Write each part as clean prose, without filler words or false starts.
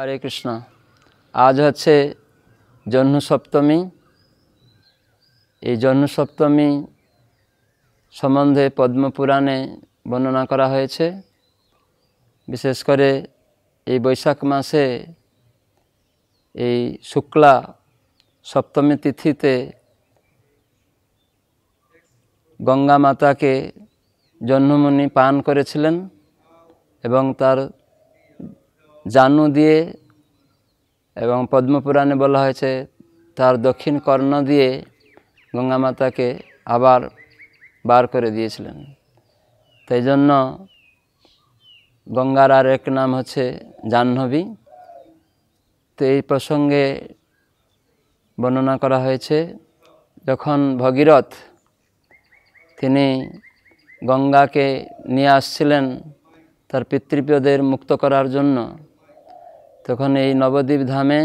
হরে কৃষ্ণ। আজ হচ্ছে জহ্ন সপ্তমী। এই জহ্ন সপ্তমী সম্বন্ধে পদ্মপুরাণে বর্ণনা করা হয়েছে। বিশেষ করে এই বৈশাখ মাসে এই শুক্লা সপ্তমী তিথিতে গঙ্গা মাতাকে জহ্নমুনি পান করেছিলেন এবং তার জানু দিয়ে, এবং পদ্মপুরাণে বলা হয়েছে তার দক্ষিণ কর্ণ দিয়ে গঙ্গা মাতাকে আবার বার করে দিয়েছিলেন। তাই জন্য গঙ্গার আর এক নাম হচ্ছে জাহ্নবী। তো এই প্রসঙ্গে বর্ণনা করা হয়েছে, যখন ভগীরথ তিনি গঙ্গাকে নিয়ে আসছিলেন তার পিতৃব্যদের মুক্ত করার জন্য, তখন এই নবদ্বীপ ধামে,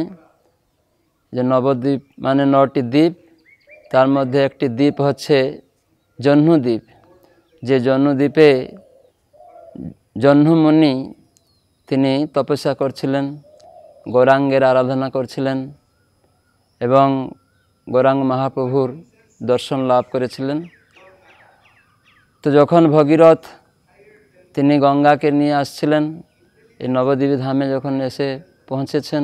যে নবদ্বীপ মানে 9টি দ্বীপ, তার মধ্যে একটি দ্বীপ হচ্ছে জহ্নদ্বীপ। যে জহ্নদ্বীপে জহ্নমুনি তিনি তপস্যা করছিলেন, গৌরাঙ্গের আরাধনা করছিলেন এবং গৌরাঙ্গ মহাপ্রভুর দর্শন লাভ করেছিলেন। তো যখন ভগীরথ তিনি গঙ্গাকে নিয়ে আসছিলেন, এই নবদ্বীপ ধামে যখন এসে পৌঁছেছেন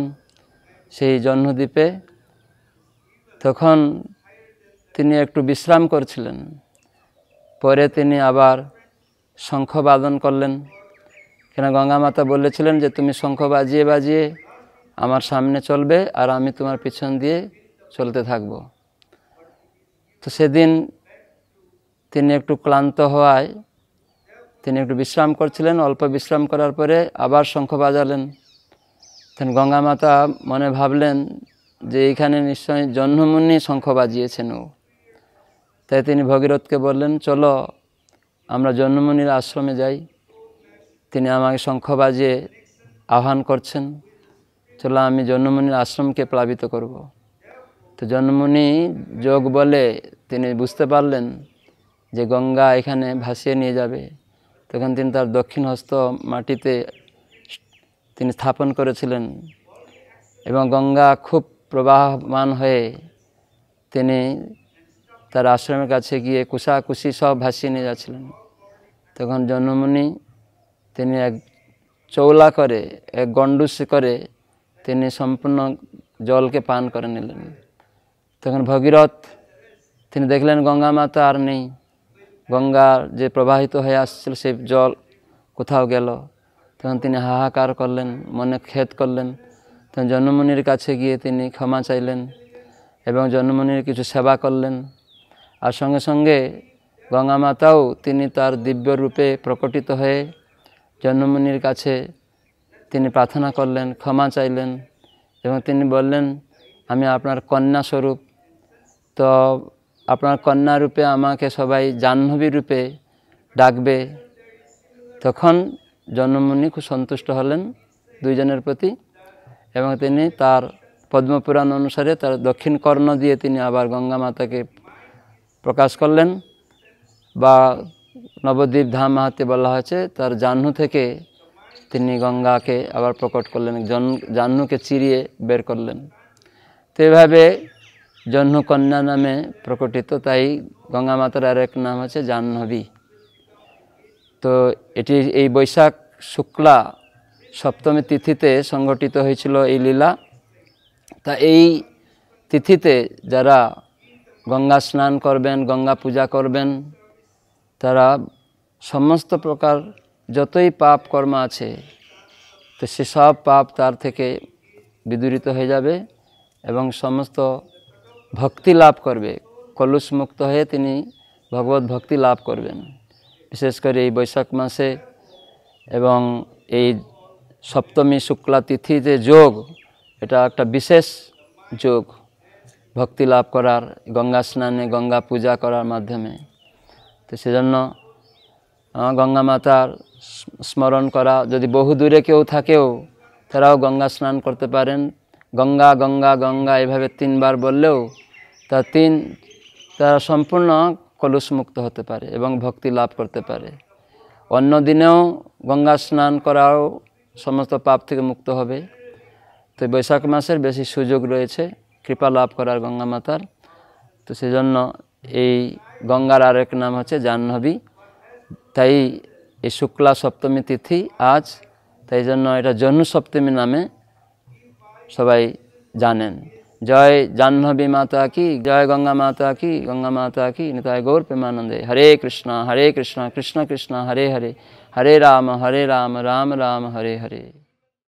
সেই জহ্নদ্বীপে, তখন তিনি একটু বিশ্রাম করছিলেন। পরে তিনি আবার শঙ্খ বাদন করলেন, কেন গঙ্গা মাতা বলেছিলেন যে তুমি শঙ্খ বাজিয়ে বাজিয়ে আমার সামনে চলবে আর আমি তোমার পিছন দিয়ে চলতে থাকব। তো সেদিন তিনি একটু ক্লান্ত হওয়ায় তিনি একটু বিশ্রাম করছিলেন। অল্প বিশ্রাম করার পরে আবার শঙ্খ বাজালেন। তখন গঙ্গা মাতা মনে ভাবলেন যে এইখানে নিশ্চয়ই জহ্নমুনি শঙ্খ বাজিয়েছেন। তাই তিনি ভগীরথকে বললেন, চলো আমরা জহ্নমুনির আশ্রমে যাই, তিনি আমাকে শঙ্খ বাজিয়ে আহ্বান করছেন, চলো আমি জহ্নমুনির আশ্রমকে প্লাবিত করব। তো জহ্নমুনি যোগ বলে তিনি বুঝতে পারলেন যে গঙ্গা এখানে ভাসিয়ে নিয়ে যাবে। তখন তিনি তার দক্ষিণ হস্ত মাটিতে তিনি স্থাপন করেছিলেন এবং গঙ্গা খুব প্রবাহমান হয়ে তিনি তার আশ্রমের কাছে গিয়ে কুশাকুশি সব ভাসিয়ে নিয়ে যাচ্ছিলেন। তখন জহ্নমুনি তিনি এক চৌলা করে, এক গণ্ডুষ করে তিনি সম্পূর্ণ জলকে পান করে নিলেন। তখন ভগীরথ তিনি দেখলেন গঙ্গা মাতা আর নেই, গঙ্গা যে প্রবাহিত হয়ে আসছিল সেই জল কোথাও গেল। তখন তিনি হাহাকার করলেন, মনে খেদ করলেন। তখন জহ্নমুনির কাছে গিয়ে তিনি ক্ষমা চাইলেন এবং জহ্নমুনির কিছু সেবা করলেন। আর সঙ্গে সঙ্গে গঙ্গা মাতাও তিনি তার দিব্য রূপে প্রকটিত হয়ে জহ্নমুনির কাছে তিনি প্রার্থনা করলেন, ক্ষমা চাইলেন এবং তিনি বললেন, আমি আপনার কন্যা স্বরূপ, তো আপনার কন্যা রূপে আমাকে সবাই জাহ্নবী রূপে ডাকবে। তখন জহ্নমুনি খুব সন্তুষ্ট হলেন দুইজনের প্রতি এবং তিনি তার পদ্মপুরাণ অনুসারে তার দক্ষিণ কর্ণ দিয়ে তিনি আবার গঙ্গা মাতাকে প্রকাশ করলেন, বা নবদ্বীপ ধাম মাহাত্ম্যে বলা হয়েছে তার জাহ্নু থেকে তিনি গঙ্গাকে আবার প্রকট করলেন, জাহ্নুকে চিরিয়ে বের করলেন। তো এভাবে জহ্নকন্যা নামে প্রকটিত, তাই গঙ্গা মাতার আর এক নাম হচ্ছে জাহ্নবী। তো এটি এই বৈশাখ শুক্লা সপ্তমী তিথিতে সংঘটিত হয়েছিল এই লীলা। তা এই তিথিতে যারা গঙ্গা স্নান করবেন, গঙ্গা পূজা করবেন, তারা সমস্ত প্রকার যতই পাপ কর্ম আছে তো সেসব পাপ তার থেকে বিদূরিত হয়ে যাবে এবং সমস্ত ভক্তি লাভ করবে। কলুষ মুক্ত হয়ে তিনি ভগবত ভক্তি লাভ করবেন। বিশেষ করে এই বৈশাখ মাসে এবং এই সপ্তমী শুক্লা তিথিতে যোগ, এটা একটা বিশেষ যোগ ভক্তি লাভ করার, গঙ্গা স্নানে গঙ্গা পূজা করার মাধ্যমে। তো সেজন্য গঙ্গা মাতার স্মরণ করা, যদি বহু দূরে কেউ থাকেও তারাও গঙ্গা স্নান করতে পারেন। গঙ্গা গঙ্গা গঙ্গা এভাবে 3 বার বললেও তারা সম্পূর্ণ কলুষমুক্ত হতে পারে এবং ভক্তি লাভ করতে পারে। অন্য দিনেও গঙ্গা স্নান করাও সমস্ত পাপ থেকে মুক্ত হবে। তো বৈশাখ মাসের বেশি সুযোগ রয়েছে কৃপা লাভ করার গঙ্গা মাতার। তো সেজন্য এই গঙ্গার আরেক নাম হচ্ছে জাহ্নবী। তাই এই শুক্লা সপ্তমী তিথি আজ, তাই জন্য এটা জহ্নু সপ্তমী নামে সবাই জানেন। জয় জাহ্নবী মাতা কি, জয় গঙ্গা মাতা কি, গঙ্গা মাতা কি, নিতাই গৌর প্রেমানন্দে। হরে কৃষ্ণ কৃষ্ণ কৃষ্ণ হরে হরে, হরে রাম রাম রাম হরে হরে।